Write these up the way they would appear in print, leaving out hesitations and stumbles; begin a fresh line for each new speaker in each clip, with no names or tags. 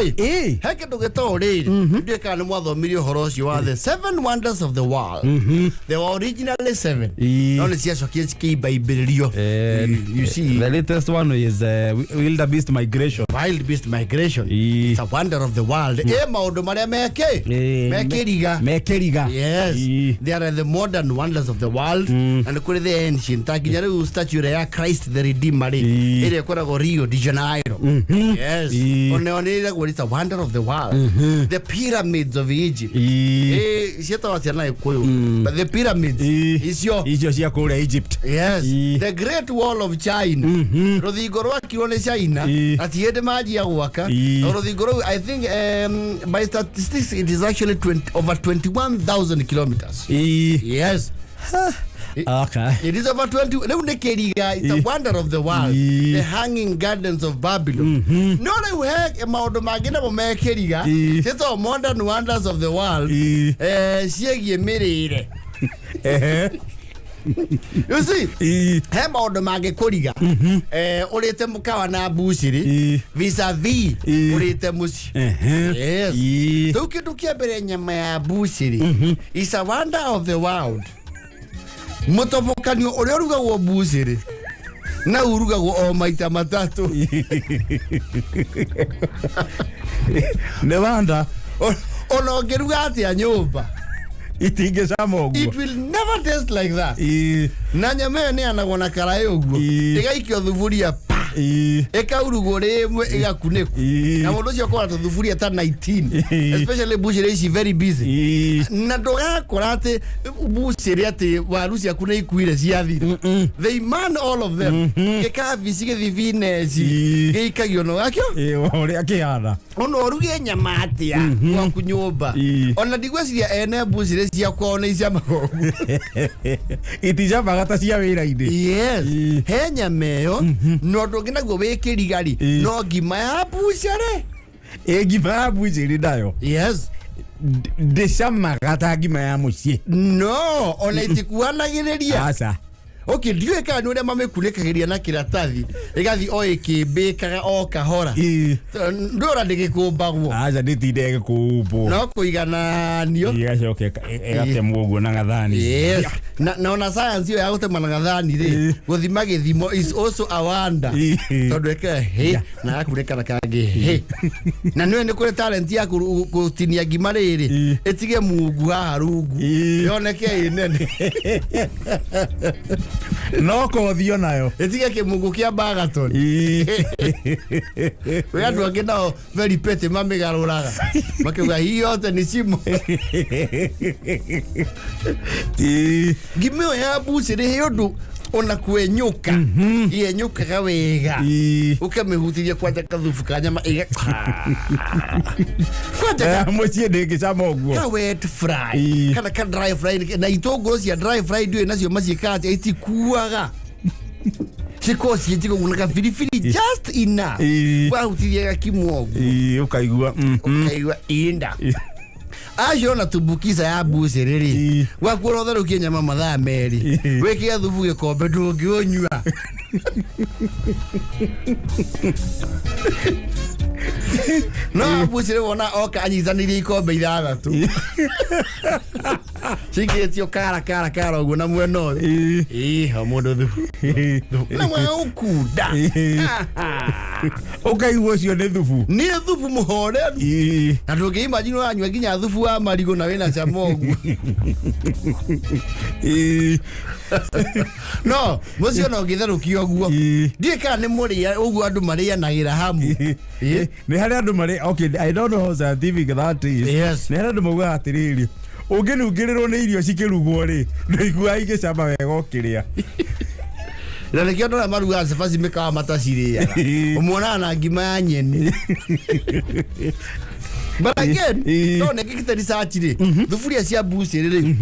Oi, heke tugetori. Ndio kana mwathomire horo ucio wa the 7 wonders of the world. They were originally 7. Only ciacokie cikiimbaimbĩrĩrio. You see,
the latest one is wildebeest migration.
Wildebeest migration. It's a wonder of the world. Maũndũ marĩa mekĩriga. Yes. They are the modern wonders of the world. And kuri the ancient. Takinya rĩu statue ya Christ the Redeemer. Ĩrĩa ĩkoragwo Rio de Janeiro. Yes. It's a wonder of the world. The pyramids of Egypt. But the pyramids is your
Egypt.
Yes. The Great Wall of China. Rodrigo Rocky China. At Yedemaji Waka. Rodrigo, I think by statistics it is actually over 21,000 kilometers. Yes.
Okay.
It is over 20. It's a wonder of the world. The hanging gardens of Babylon. No, they have a Magina Mekeriga. It's all modern wonders of the world. You see, Hema the Magekoriga, Orete Mukawa na Busiri, vis-a-vis Orete Musi. Yes. Tuki Berenya Maya Busiri is a wonder of the world. Motofokani oruga wo busiri na uruga wo maita matatu
ne wanda
ono geruga ati nyumba
itingecamo
it will never taste like that na nyame ne anagona karayo guo igaikio thuburia eka urugo remwe igakuneku na mundu cio kwa thuburia ta 19 especially bushire is very busy na ndoga korate bushire ati warusi akune ikuire ciathire they man all of them eka visige divinesi geikagio no akio
ore akihana
ono ruge nyamatia kwa kunyumba ona digweciria ene bushire cia kwona icia magogo
itija bagata cia wira indi
yes henya meyo no ndogina go wekirigari no gima ya bushare
gima ya bushire dayo
yes
deshama gata gima ya mucie
no ona itikuanagireria
asa
okay ndiwe kana ure mamekunekagiria na kiratathi igathi o ikibikaga o kahora ndora ndikikumbagwo
aja nditinde gikubo
no kuigananio
igacoke egatemwo guo na gathani
yes na ona science yo ya gutema na gathani ri guthima githimo is also a wonder tondu eke na akureka na kage na niwe ni kure talent ya gutinia ngima riri etige mungu haha rungu yoneke inene
no kothio nayo
etige kimungu kia bagaton we andu angi nao very petty mamigaruraga makiuga hiyo yote ni simu gimeo ya buciri hiyo ndu ona kwenyuka ye nyuka kawega ukamehutiria kwanja kathufu kanyama iga kwanja
mucie ndingicama uguo
ka wet fry kana ka dry fry na itongoro cia dry fry ndio nacio macikati itikuaga chikosi chiko unaka filifili just enough wa utiria kimwogo
ukaigua
inda ajo na tubukiza ya buciriri wakuona tharukia nyama mathaa meri wekia thubu gikombe ndungionyua no bucire wona oka anyithanire ikombe ithathatu Chigeti kara ugo na mweno hamondo thubu na mwa ukuda
ukaigua cio ni thubu
muhore na ndugi imagine wanywa ginya thubu wa marigo na wena chamogu no mucio no githerukio guo ndika ni muria uguo andu maria nagira hamu
ni hari andu mari okay I don't know how scientific that is
yes
ni hari andu mauga atiriri unginugirirwo ni irio cikirugwo ri ndaigua igicama wega ukiria
na lekio ndo maruga safazi meka matasiria umuona na ngima ya nyeni but again no nekikita research ri thufuria cia buciriri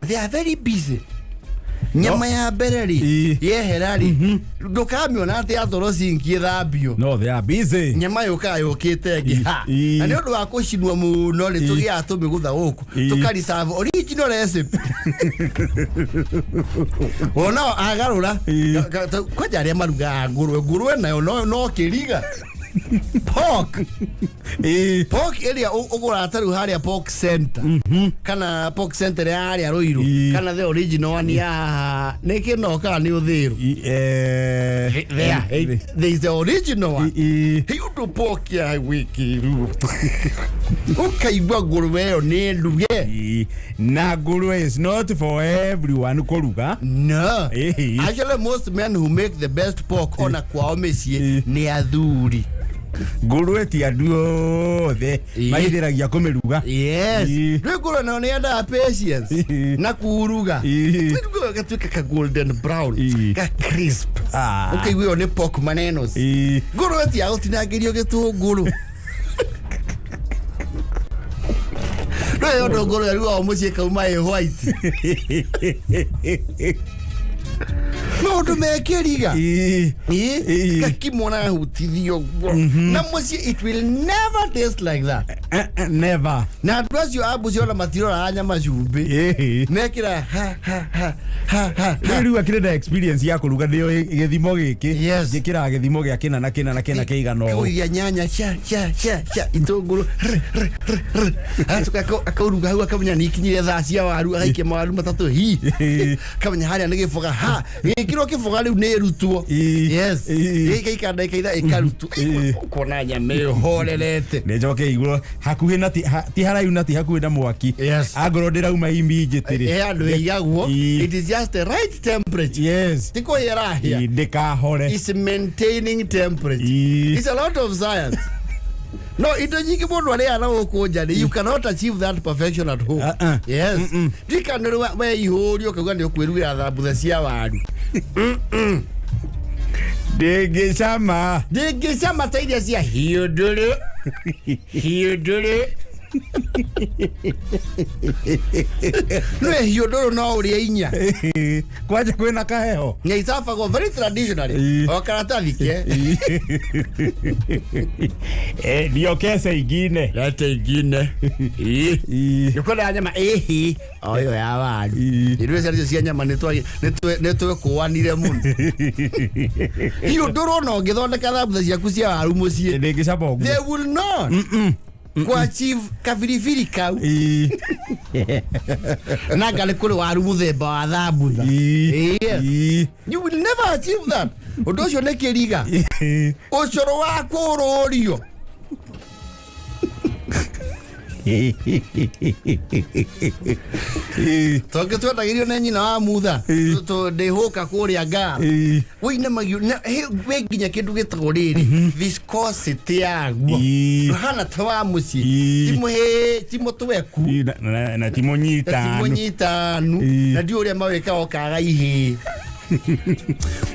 they are very busy nyama ya bereri ye herari ndukamiona ati athoro sinki thambio
no they are busy
nyama yoka yokite ngi ha na ni undu wa kucinwa muno ri tugia atumigutha guku tukari serve original recipe ona agarura kwaja ria maruga ngurwe nayo no kiriga Pork. Pork area ugura taru haria pork center. Kana pork center ya haria Ruiru. Kana the original one ya nekino kana ni uthiru. There is the original one. You do pork ya wiki. Ukaigwa ngurwe yo ni nduge.
Na ngurwe is not for everyone koruga.
No. Actually most men who make the best pork on a kwao mesie ni athuri.
Ngurwe ti andu othe maithiragia kumiruga.
Yes. Ngurwe no ni enda patience na kuruga. Ngurwe gatuika ka golden brown, ka crisp. Okay, we on pork manenos. Ngurwe ti agutinangirio gitunguru. No yo ndo ngurwe ruo mucie kauma white. No do mekeriga. Kakimona hutithio. Na mucie it will never taste like that.
Never.
Na dress you abu cio na matiro na anya majumbi. Mekira ha.
Riu akire experience ya kuruga ndio githimo giki. Gikira githimo gya kina na keigano.
Kuya nyanya cha itunguru. Atuka akuruga hu akamenya nikinyire thaa cia waru agaike mawaru matatu hi. Kamenya haria nigifoga ha. Gikiro kifoga riu ni rutwo. Yes. Gikaika ndaikaitha ikarutu. Kona nyame horerete. Nejoke iguro hakuhi na ti haraiu na ti hakuhi na mwaki. Agoro ndirauma immediately. Andu igagwo. It is just the right temperature. Yes. Tiko yerahia.
Ndikahore.
It's maintaining temperature. It's a lot of science. No, itojiki mundu aria na ukunja you cannot achieve that perfection at home. Yes. Dikanuru we ihurio kaguga ni ukwirugira thambu cia waru. Degesama taidia cia hiodoro. No hiodoro no uria inya.
Kwaje kwina kaheho.
Nya isafago very traditionally. Okaratathi ke.
Ndio kesa igine.
Lete igine. Yukona nyama oyo ya waru. Ndirwe cia nyama netwe kuanire muno. Hiodoro no ngithondeka thambu ciaku cia waru mucie.
Ndingicabogu.
They will not. Achieve kaviriviri kau. Nagale kule waru muthemba wa thambu. Yes. You will never achieve that. Odocio nekeriga. Ucoro wako urorio. Toke tu atagirio na nyina wa mutha to ndehoka kuria ga wina magio we ginya kindu gitagwo riri viscosity yaguo hana tawa muci timo tweku
na timonyita
na ndio uria maweka okaga ihe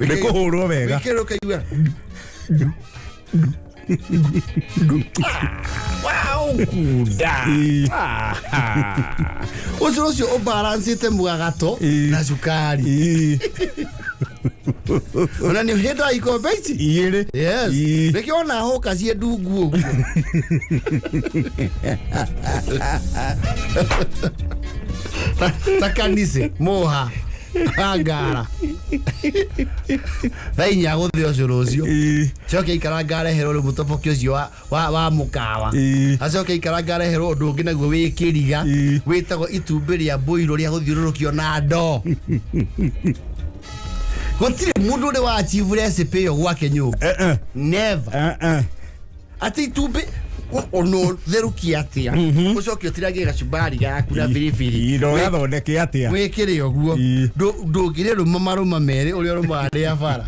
ndikuhurwo wega
wikero kaigua wow kuda Ucio balance mugagato na sukari. Ona ni heda iko beti. Yes. Nikiona hoka cie ndungu. Takanise moha agara Thainya guthio ucio coke ikaranga rehero ri mutoboki ucio wa mukawa acoke ikaranga rehero undu ungi naguo wikiriga witagwo itumbi ria mbuiro ria guthiururukio na ndo gutire mundu ri wa achieve recipe yo gwake nyumba never ati itumbi ono theruki atia ucoke utirage gacumbari gaku na biribiri
ndo gathondeke atia
wikire oguo ndungire rumaruma mere uri rumande ya bara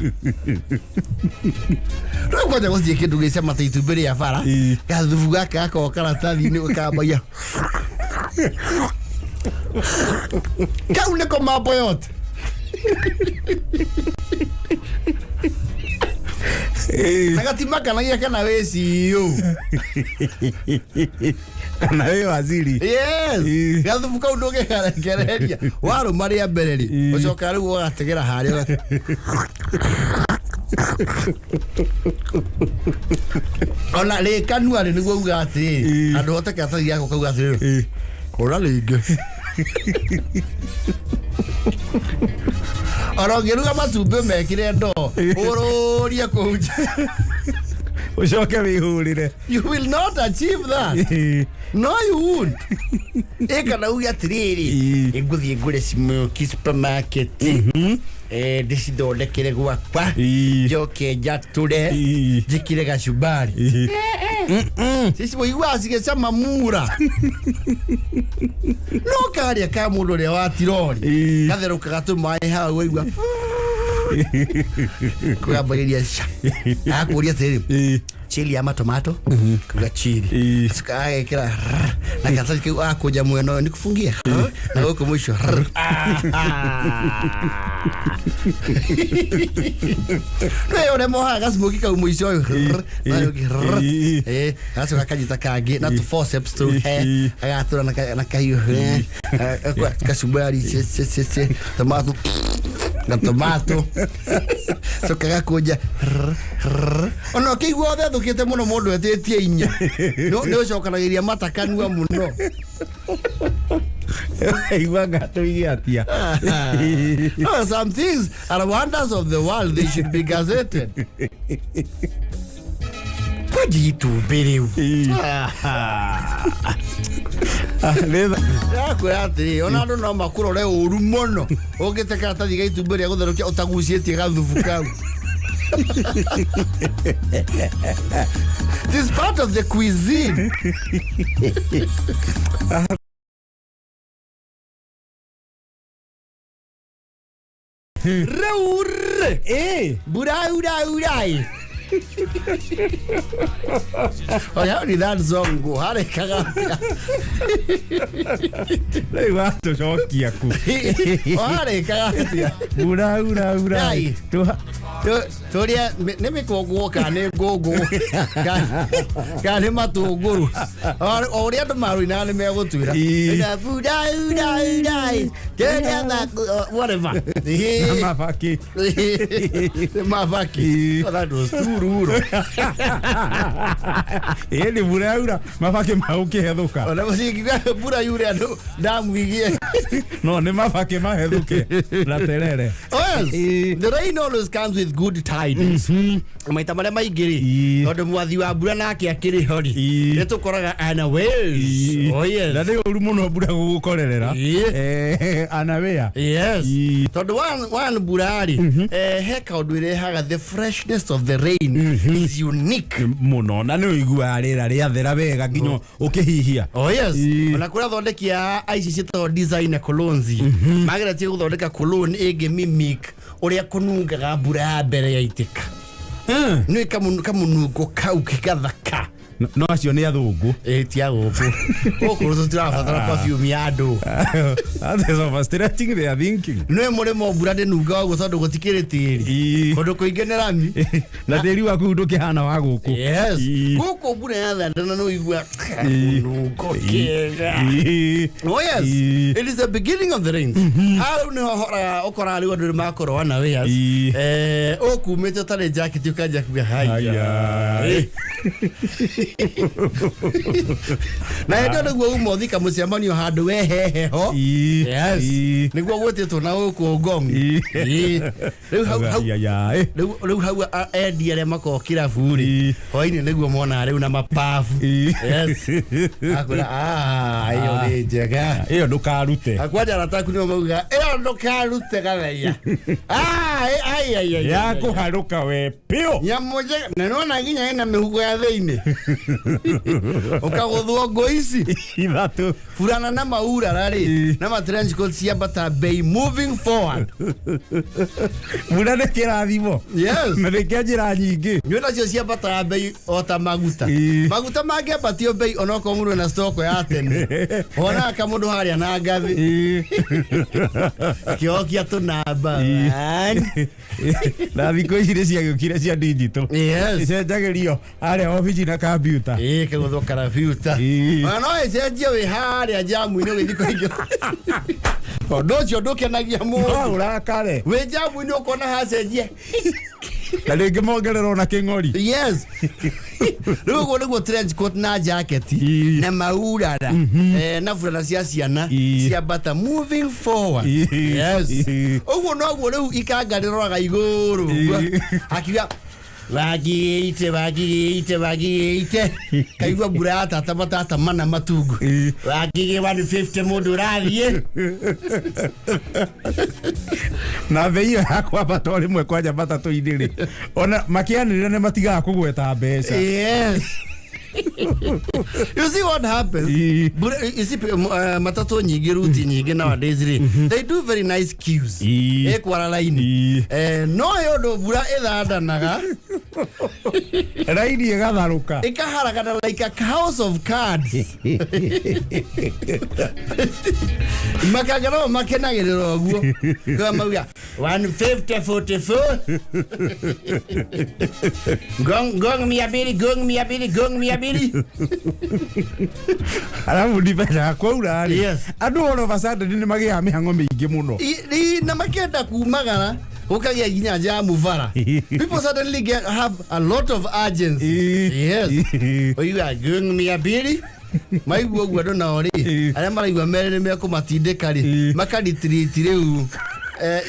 rwakwaja guthie kindu gicema taitumbiri ya bara gathubu gaka ko karatathi ni ukambaya kaune ko mambo yote Nagatimaka na yeye kana wezi yo.
Na wewe waziri.
Yes. Gathubuka undoge kana kereria. Waru maria bereri. Ucoka riu ugategera hario. Ona le kanua ni guo ugati. Andu oteke atari yako kauga atiri. Ora linge. Ora ngeruga matumbe mekire ndo ururia kuja
Ucoke wihurire.
You will not achieve that. No, you won't. Eka na ugi atiriri. Nguthie ngure smoky supermarket. Ndicithondekere gwakwa. Njoke njature. Njikire gacumbari. Sisi waigua cigecama mura. No karia ka mundu uria wa tirori. Gatheruka gatumaĩ hau waigua. Kugabagiria cha. Akuria tiri. Chili ama tomato. Kuga chili. Sikae kila. Na kataki kiu akuja mweno nikufungia. Na huko mwisho. Leo ne moha gasmoki ka mwisho. Aso kakajita kage na tu forceps tu agatura na kahiyo kwa kasubari tomato na tomato so kagakuja ono kigwo the thukite muno mundu etetie inya no ucokanagiria matakanua muno some things are wonders of the world. They should be gazetted. Pajitu beriu. Kwati ona ndo no makurore uru muno ogete karatathi ga itumberi ya gutherukia utagucietie gathubu kau. This is part of the cuisine. Raur burai. Oh, how did that song go? Hara kagatia.
Lei wato shoki aku.
Hara kagatia.
Burai.
Toria neme kogo kane gogo. Kane matuguru. Oria to maru ina me gotwira. Ina burai. Whatever. Mafaki. That was tururo.
Ele buraura, mafake mauke heduka.
Ona musikiga buraura ndo damuigie.
No, ne mafake maheduke. La terere.
Yes. The rain always comes with good tidings. Maita mare maigiri. Tondu mwathi wa mbura nake akiri hori. Nitukoraga unawares. Oh yes.
Ndio uru muno mbura gugukorerera. Unaware.
Yes. Tondu one burari he kaundu irehaga the freshness of the rain is unique.
Muno na ni uigua rira ria thera wega nginyo ukihihia.
Oh yes. Ona kura thondekia aici citwo designer colognes. Magira tie guthondeka cologne ege mimic uria kunungaga mbura mbere ya itika. Ni kamunungo kau kigathaka.
No acio ni athungu.
Tia guku. Okurutu tirabatara perfume ya andu.
That is overstretching their thinking.
No murimo mbura de nunga wa gutondu gutikire tiri. Kondu kuingenera mi.
Na tiri waku ndu kihana wa guku.
Yes. Guku mbura ya thanda no igua. Nungo kega. Oh yes. It is the beginning of the rain. Haru ni hora okora ali wandu makoro wana weas. Okumete tare jacket ukaja kuga haya. Na ndo niguo umuthika mucemanio handu weheheho. Yes. Niguo gwetetwo na guku ngong. Riu hau endi aria makokira buri. Hoini niguo mona riu na mapafu. Yes. Akura iyo ni njega.
Iyo ndukarute.
Akwaja rataku ni mauga iyo ndukarute Gathaiya. Ai.
Ya kuharuka we pio.
Nyamoje na nona ginya ina mihugo ya theini. Ukagothwo ngoici
ithatu
furana na maura rari na matrench coat cia bata bay moving forward.
Mura ne kirathimo.
Yes.
Na njira nyingi.
Nyona cio cia bata bay ota maguta. Maguta mange batio bay onoko muru na stock ya tene. Ona kamundu haria na ngathi. Kiokia tunamba.
Na thiko ici cia gukire cia digital.
Yes.
Icenjagirio aria office na computer.
Kaguthwo computer. No icenjie wi haria jamu ino githiko ingi. Odocio ndukenagia muno.
Urakare.
We jamu ino kona hacenjie.
Na ringi mongererwo na king'ori.
Yes. Rugo niguo trench coat na jacket na maurara na furana cia ciana cia bata moving forward. Yes. Oguo no guo riu ikangariraga iguru. Akiga Vagiite. Kaigua burata tabatata mana matungu. Vagige 150 mundu rathie.
Na veiyo yakwa batori mwe kwaja batatu idiri. Ona makianirira ne matiga kugweta mbeca.
Yes. You see what happens? You see, matatu nyingi ruti nyingi nowadays, they do very nice cues. Kwa laini. No yodo bura ethadanaga.
Raini egatharuka.
Ikaharagana like a house of cards. Makagano makenagiriro guo. Kama uya 150 44. Gong mi abiri.
Alafu ndipenda kwaura ri.
Yes.
Andu ono basada ni magia mihango mingi muno.
Na makenda kumagara ukagia ginya ja muvara. People suddenly have a lot of urgency. Yes. You are going me a biri. Mai guo dona ori. Ala maraigwa mere me kumatindika ri. Makaditire u.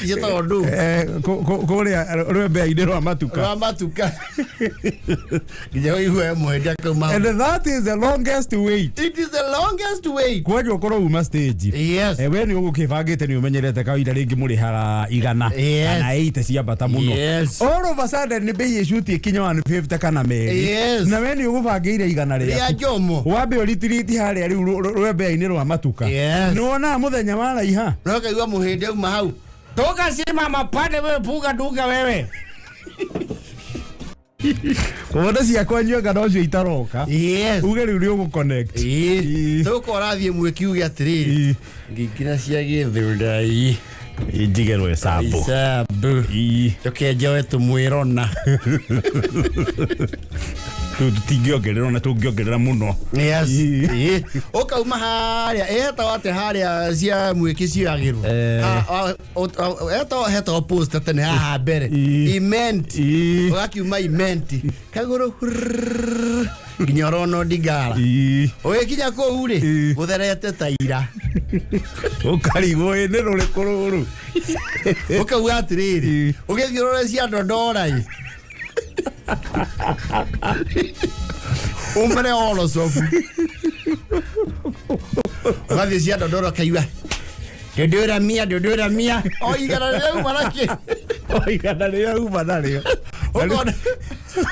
Yeta odu.
Kore rwembe idero amatuka. And that is the longest wait.
It is the longest wait.
Kwaje ukoro uma stage.
Yes.
We ni ugukibangite ni umenyerete kawaida ringi muri Hara igana. Kana 8 cia bata muno.
Yes.
All of a sudden ni bei shuti kinya 150 kana meri.
Yes.
Na we ni ugubangire igana ria.
Ya jomo.
Wabe oritiriti haria riu rwembe ini rwa matuka.
Yes.
Nuona muthenya wa raiha.
No kaigwa muhinde uma hau. Toka sima mapande wewe puga duka wewe.
Kuona cia kwanywa gadocio itaroka.
Yes.
Ugeri uri ugu connect.
Toko rathie mwekiuge atiriri. Ngikira cia githundai.
Ijigerwe sabo.
Sabo. Tokeje wetu mwirona.
Tutingiongerera na tungiongerera muno.
Yes. Okauma haria eta wate haria cia mwiki ciagirwo. Eta post tene haha mbere. Imenti. Ogakiuma imenti. Kaguru ginyorono digara. Oye kinya ko uri gutherete taira.
Ukarigo ene rore kororo.
Okauga atiriri. Ugethirore cia ndondorai. Umre olo sofu. Vazi cia ndondoro kaiwa. Dodora mia. Oigana leo marake.
Oigana leo manare.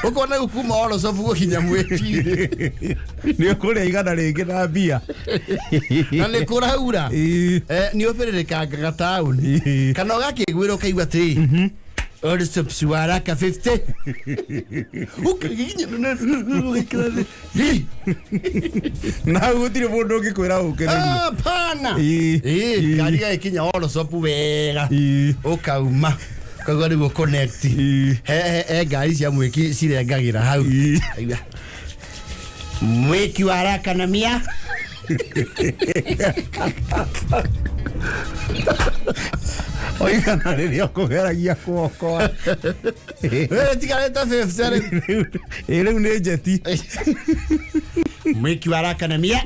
Ukona ukuma olo sofu gukinya mweki.
Ni ukore igana ringi na bia.
Na ni kuraura. Ni operereka gatauni. Kana gakigwiro kaigwa ti. Ori subsuara ka 50. Ukiginya
na gutire mundu ngikwira ukereria.
Pana. Kariga ikinya olo sopu wega. Ukauma. Kagwa ni go connect. Gari cia mwiki cirengagira hau. Aiwa. Mwiki wa haraka na mia.
Oigana riria kugeragia kuokoa.
Tigareta 50.
Riu ni jeti.
Mwiki wa haraka na mia.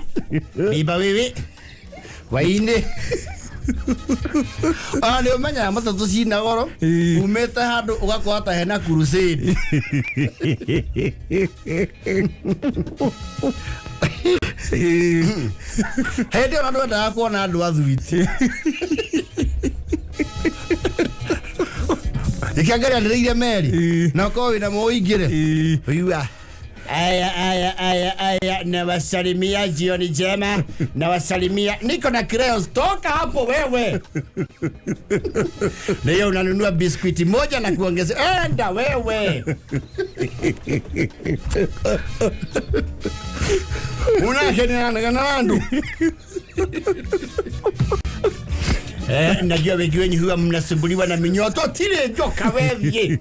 Biba wewe. Waine. Ni umenya matatu cina goro. Umete handu ugakwata hena crusade. Hende ona ndwenda kuona andu athuiti. Ikiangalia ndireire meri na ko wina muingire. Uyua aya na wasalimia jioni njema na wasalimia niko na crayons toka hapo wewe. Leo unanunua biskuiti moja na kuongeza enda wewe. Unakena na ndu. Najua wengi wenyu huwa mnasumbuliwa na minyoto tile joka wewe.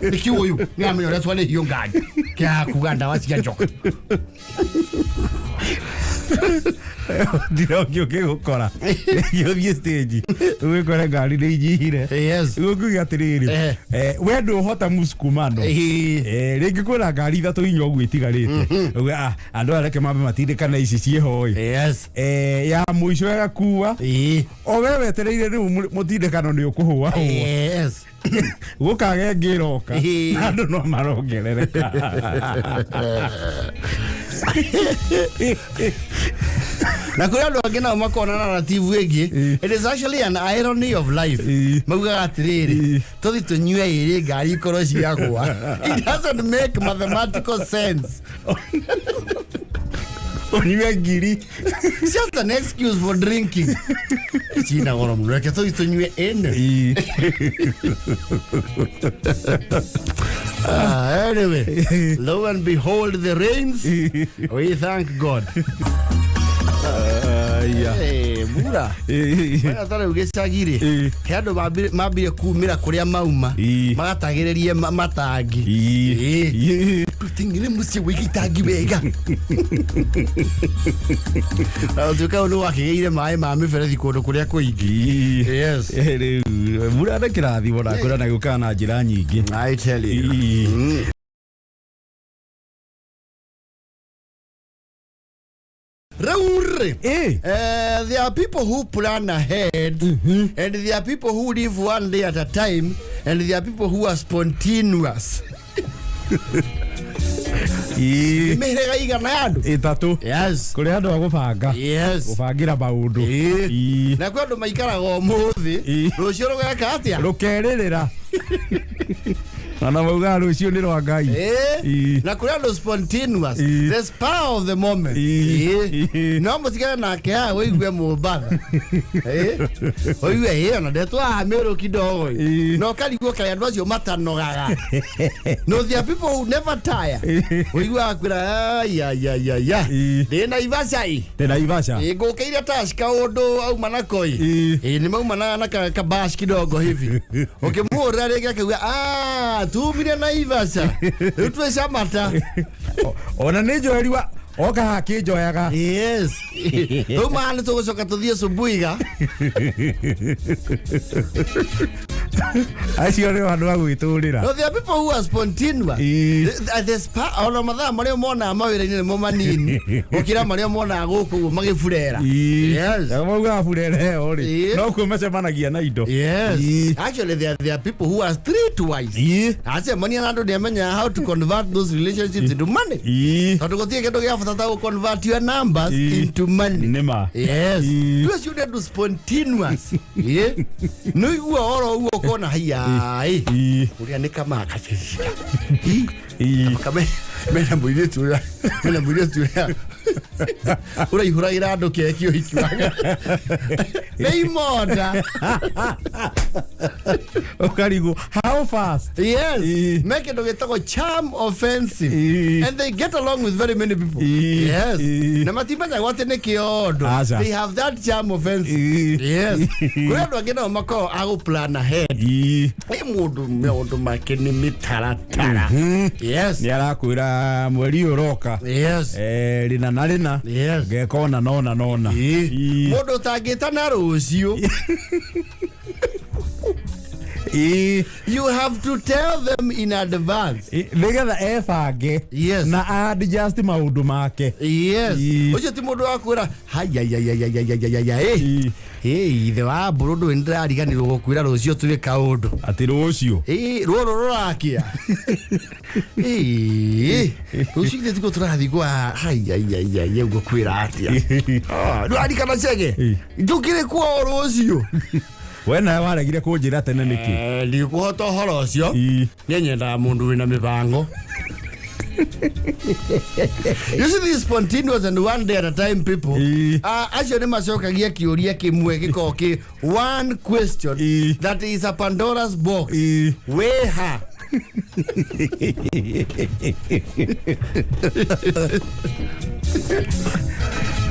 Niki huyu ni amenyo swale hiyo ngani. Kia kuganda wasi ya joka.
Ndiro kyo gukora yo thie stage ugikora ngari ni njihire gukuga atiriri we ndu hota muskumano ringi kwina ngari ithatu inyo gwitigarite andu areke mambe matindikana ici ciehoi ya muico agakuwa o we wetereire riu mutindikano ni ukuhua gukage ngiroka andu no marongerereka
na kuria ndo agena makona narrative egi it is actually an irony of life mauga atiriri tothi tunywe iri ngari ikoro ciagwa it doesn't make mathematical sense
oniwe ngiri
it's just an excuse for drinking china goro muno ke tothi tunywe ene anyway lo and behold the rains we thank God. Mura wana tare ugecagire kendo mambire kumira kuria mauma magatagirerie matangi tingire musi wigitangi wega tuka ulu wakigeire mai ma miferethi kundu kuria kuingi
mura ndakirathi bona kura na gukana njira nyingi
I tell you. There are people who plan ahead, and there are people who live one day at a time, and there are people who are spontaneous. Mehega igana yandu
itatu kuri andu agubanga gubangira maundu
na kwa andu maikara go muthi rucio rugeka atia
rukeririra ana mauga rucio ni rwa Ngai
na kuri andu spontaneous the power of the moment no mutigana na kia weigwe Mubango oiwe na detwa amero kidogo no kaliguo kaya andu acio matanogaga no there are people who never tire oiwe akwira ya dena ivasha ngokeire tashika undu au manakoi ni mauma na kabash kidogo hivi ukimura rege akawa tumire na ivasha utwesha mata
ona nijoeriwa oka hakijoyaga
umana tugucoka tuthie subuiga
acio ni andu agwiturira
no there are people who are spontaneous this ona mathaa maria mona mawira-ini mo manini ukira maria mona guku magifurera
mauga furere ori no kumecemanagia na indo
actually there are people who are streetwise ase mani andu nemenya how to convert those relationships into money tondu gutie kindu gia bata to convert your numbers into money
nema
you should do spontaneous no you oro kona haya uria ni kama akachishika kama mena mwire tu ura ihuragira andu kekio hikiwaga nei moda
okarigo how fast
make it getago charm offensive and they get along with very many people na matibanya wote ne kiodo they have that charm offensive kwa ndo agena mako ago plan ahead mundu makeni mitaratara
ni arakwira mweri uroka rina na rina gekona nona mundu
tangitana rucio you have to tell them in advance
nigetha ebange na adjust maundu make
ucio ti mundu wakwira ithe wa mburu ndirariganirwo gukwira rucio turi kaundu
ati rucio
ruru rurakia rucio ithe tiko turathi kwa ugo kwira atia ndirarikana cege ndukire kwa rucio
wena waregire kunjira tene niki
ndikuhota horo ucio ni nyenda mundu wina mibango you see these spontaneous and one day at a time people actually macokagia kiuria kimwe gikoki one question that is a Pandora's box weha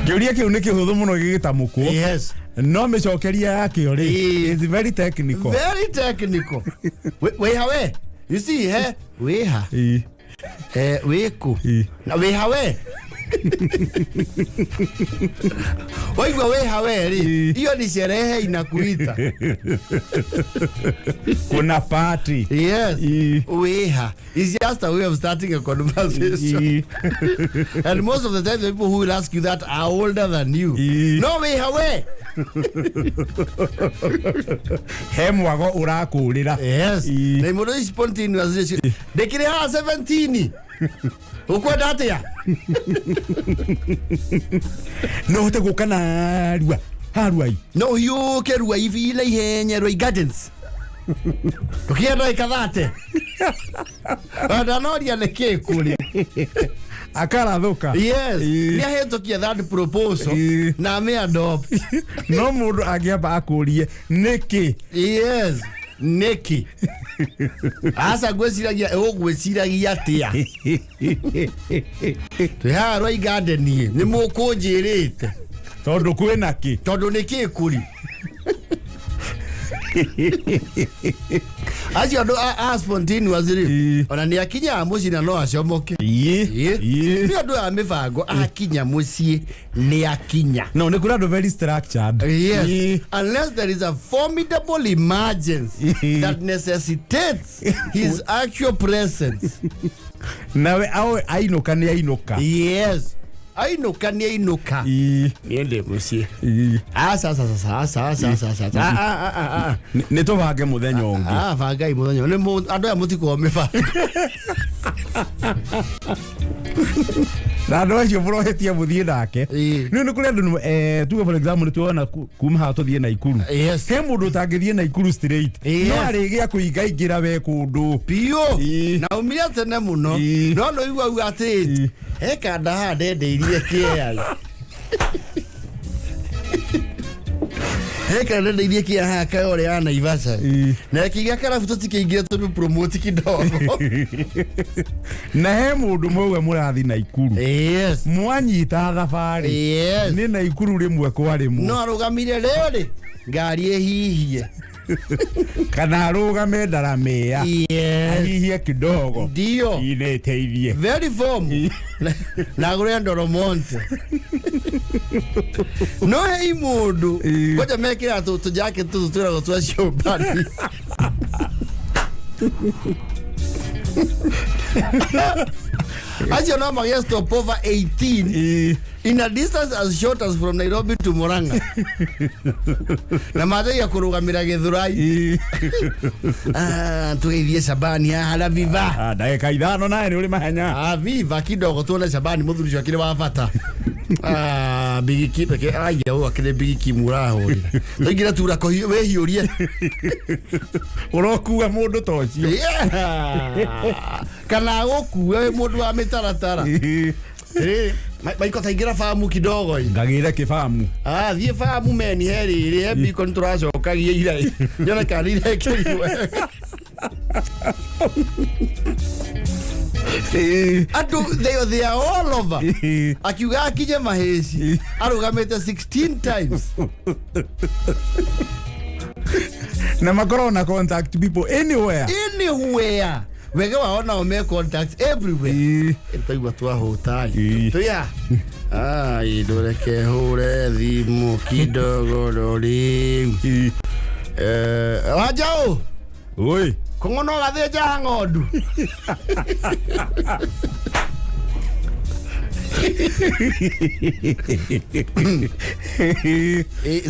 kiuria kiu ni kihuthu muno gigitamuko no micokeria yake ori is very technical
weha we you see weha weku na weha we Waigwa we haweri. Hiyo ni sherehe inakuita.
Kuna party.
Yes. Weha. It's just a way of starting a conversation. And most of the time the people who will ask you that are older than you. No way hawe.
Hemwago urakurira.
Yes. Na imodo is spontaneous. Dekire ha 17. Ukwenda atia?
No hote gukana rua. Haruai.
No yo kerua ile ihenya Roi Gardens. Ukienda ikathate. Adanoria neke kule.
Akara thuka.
Yes. Ni ahetokia that proposal na me adopt.
No mundu agiamba akurie niki.
Yes. Neki. Asa gweciragia ugweciragia atia. Ya Roi Garden ni mukunjirite.
Tondu kwina ki?
Tondu niki kuri. Acio andu a spontaneous ri ona ni akinya muci na no acomoke. Ni andu a mibango akinya muci ni akinya.
No ni kura very structured.
Yes. Unless there is a formidable emergency that necessitates his actual presence.
Nawe ainuka ni ainuka.
Yes. Ainuka ni ainuka. Niende muci. Asa.
Ni tubage muthenya ungi.
Vagai muthenya. Ni andu ya mutiko mibango.
Na ndo acio burohetie muthie nake. Ni kuri andu tuge for example tuona kuma ha tuthie na ikuru. He mundu tangithie na ikuru straight. No arigia kuingaingira we kundu. Pio.
Na umia tene muno. No igwa ati eka ndaha ndendeirie kiai. Heka ndendeirie kia haka ore ana Ivasa. Na kiga karabu tutikiingia tu promote kidogo.
Na he mundu mwe murathi na ikuru.
Yes.
Mwanyita thabari.
Yes.
Ni na ikuru rimwe kwa rimwe.
No arugamire rero ngari ehihie.
Kana arugame ndaramea.
Yes.
Ahihie kidogo.
Dio.
Ile teithie.
Very form. Na gurendo romonte. No hei mundu. Koja mekira tu jacket tu tura tu show body. As you know, my guest stop over 18 in a distance as short as from Nairobi to Murang'a. Na madai ya kurugamira Githurai. Tugeithie Shabani Hara viva.
Ndagika ithano nae ni uri mahenya.
Viva kidogo tuone Shabani muthuri cio akire wa bata. Big keep ke aya o akire big kimuraho. Ngira tura ko wehiurie.
Urokuga mundu tocio.
Kana gokuwe mundu wa mitaratara. Maiko taingira famu kidogo.
Ngagira kifamu.
Thie famu meni heri hebi kontraso kagia ira. Yona kanire kiriwe. They are all over. Akiuga akije mahesi. Arugamete 16 times.
Na makoro na contact people anywhere.
Wega waona ome contacts everywhere. Ntaiwa twa hotai. Tuya. Idoreke hore thimu kidogo rori. Wajao.
Oi.
Kongono gatheja ng'ondu.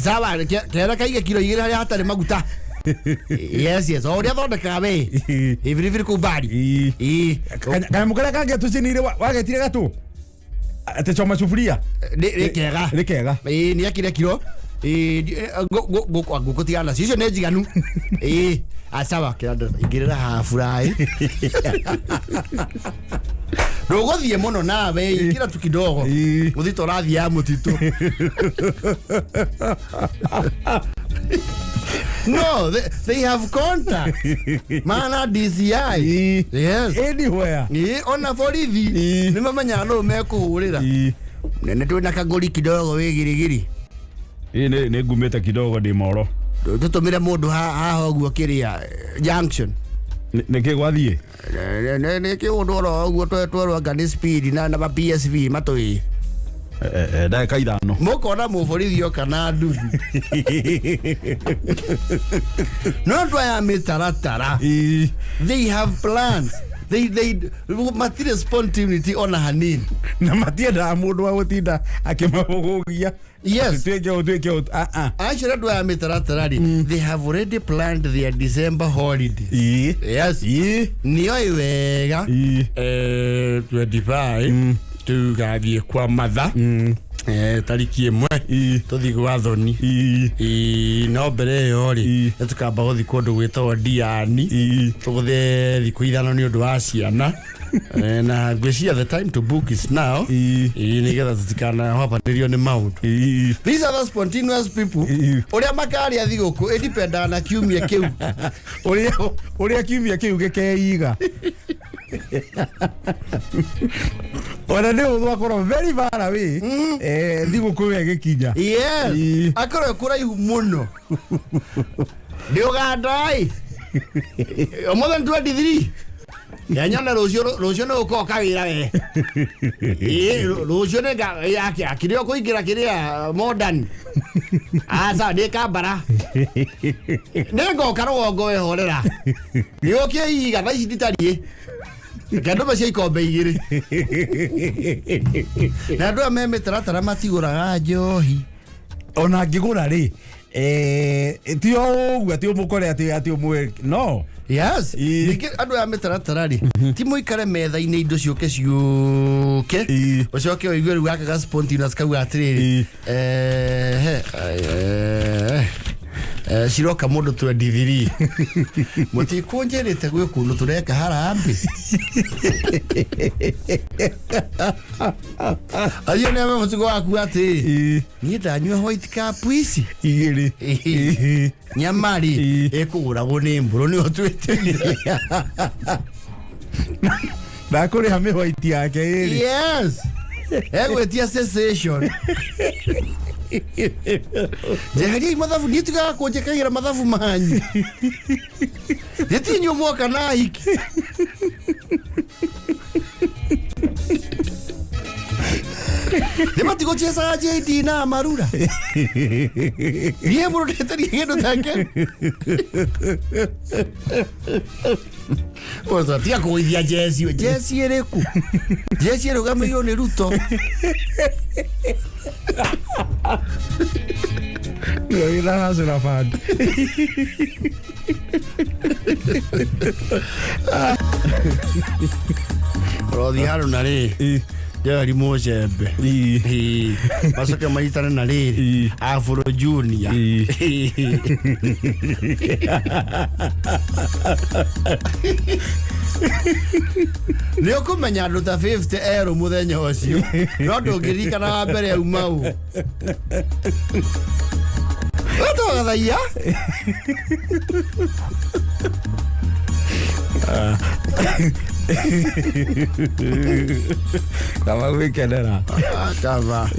Sawa, kera kaiga kilo igire haria hatari maguta. Yes. Oria thondeka we. Ibiribiri kubari.
Kana mukara kange tucinire wagetire gatu. Ate choma sufuria. Rekega.
Ni akire kilo. Go tigana cicio ne njiganu. Asawa kiranda igirira hafurai. Rogothie muno nawe kira tu kidogo. Muthito rathia ya mutitu. No, they have contact. Mana DCI. Yes.
Anywhere.
Ona borithi. Ni mamanya no mekuhurira. Nene tu na kagori kidogo we girigiri.
Ne gumeta kidogo de moro.
Tutumire mundu haha oguo kiria junction.
Neke gwathie.
Neke udoro uguo twetwerwo ngani speed na ba PSV matoi.
Ndagika ithano.
Mukona muborithi kana nduthi. No twa mitaratara. They have plans. They material spontaneity on hanini.
Na matienda mundu wa gutinda akimabugugia.
Yes.
Actually,
do I mitaratara. They have already planned their December holiday. Yes. Niyo iwega. 25. Tugathie kwa matha tariki imwe tuthi gwa thoni no mbere yo ri tukamba guthi kundu gwitwo Diani tuguthe thiku ithano ni undu wa ciana na gwiciria the time to book is now nigetha tutikana hapanirio ni maundu. These are the spontaneous people uria makari athiguku independent na kiumia kiu
uria kiumia kiu gekeiga. Ona leo twakora very far away thigu kuwe gikinya.
Yes. Akora kuraihu muno. Ndio gadai. Omothe 23. Yanyana rocio no ukoka wira we. Rocio ne ga yake akirio kuingira kiria modern. Asa de kabara. Nego karongo we horera. Ndio kiiga na ici nditarie. Kando bacia ikombe igiri. Na andu ameme taratara matiguraga njohi.
Ona ngigura ri ti oguo ati umukore ati umwe no.
Yes. Niki andu ameme taratara ri ti muikare metha-ini indo ciuke ciuke. Ucoke uigue riu gaka ga spontaneous kau atiriri. Siroka mundu 23 mutikunjerete gwe kundu tureka Hara ambi. Ayo ne ame mutigo aku ati ni ndanywa white cup ici igiri nyamari ekuguragwo ni mburu ni otwete
na kuri hame white yake iri.
Yes. Egwetia cessation. Jehari mathafu nituga kunjekagira mathafu manyu. Yetinyo mwoka na hiki. Dema tigo chesa JD na marura. Niye buru tetari gendo take. Oza tia kuithia Jesse, Jesse ereku. Jesse eruga milioni Ruto.
No, ila hasira fan.
Rodi haru na ri. Yari mojembe. Pasaka maitana na ri. Afro Junior. Leo kumenya andu ta 50 euro muthenya ucio. No ndungirikana wa mbere au mau. Wato Gathaiya.
Kama weekend era.
Kama.